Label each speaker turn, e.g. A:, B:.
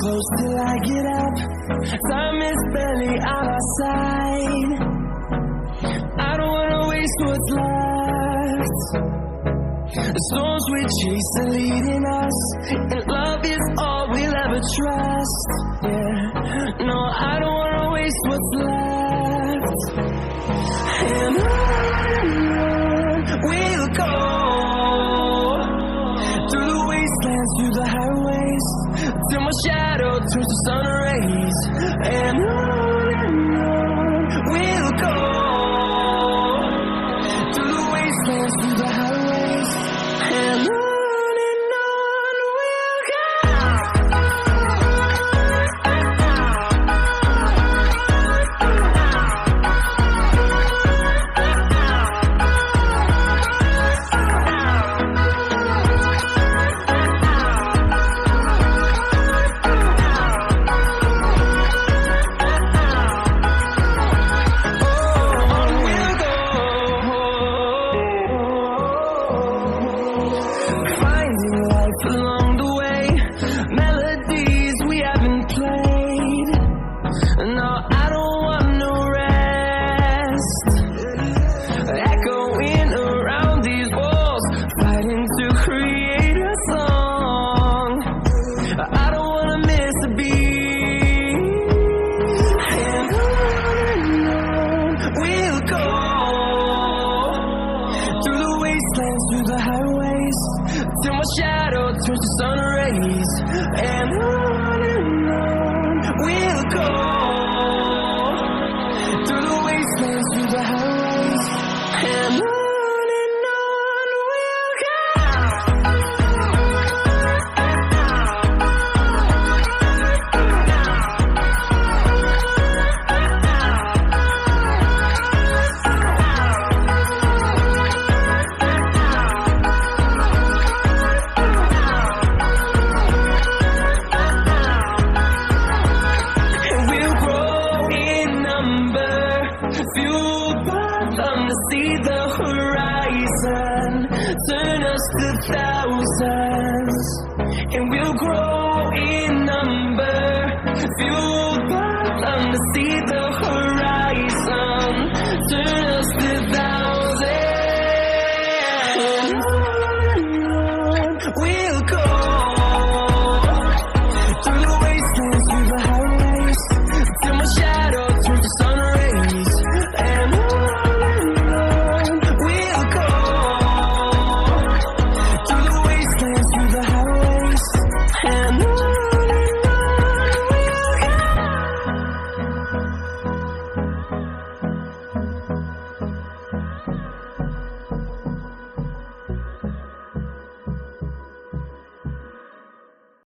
A: close till I get up. Time is barely on our side. I don't wanna waste what's left. The storms we chase are leading us, and love is all we'll ever trust. Yeah, no, I don't wanna waste what's left. And on we'll go, through the wastelands, through the highways, till my shadow turns to sun rays. And on we'll go, through the wastelands, through the highways, and on we'll go. Along the way, melodies we haven't played. No, I don't want no rest. Echoing around these walls, fighting to create a song. I don't wanna miss a beat. And on we'll go, through the wastelands, through the highways, till my shadow turns to sun rays. And on we'll go, through the wastelands, through the highways, and on we'll go. Fueled by them to see the horizon, turn us to thousands, and we'll grow in number. Fueled by them to see the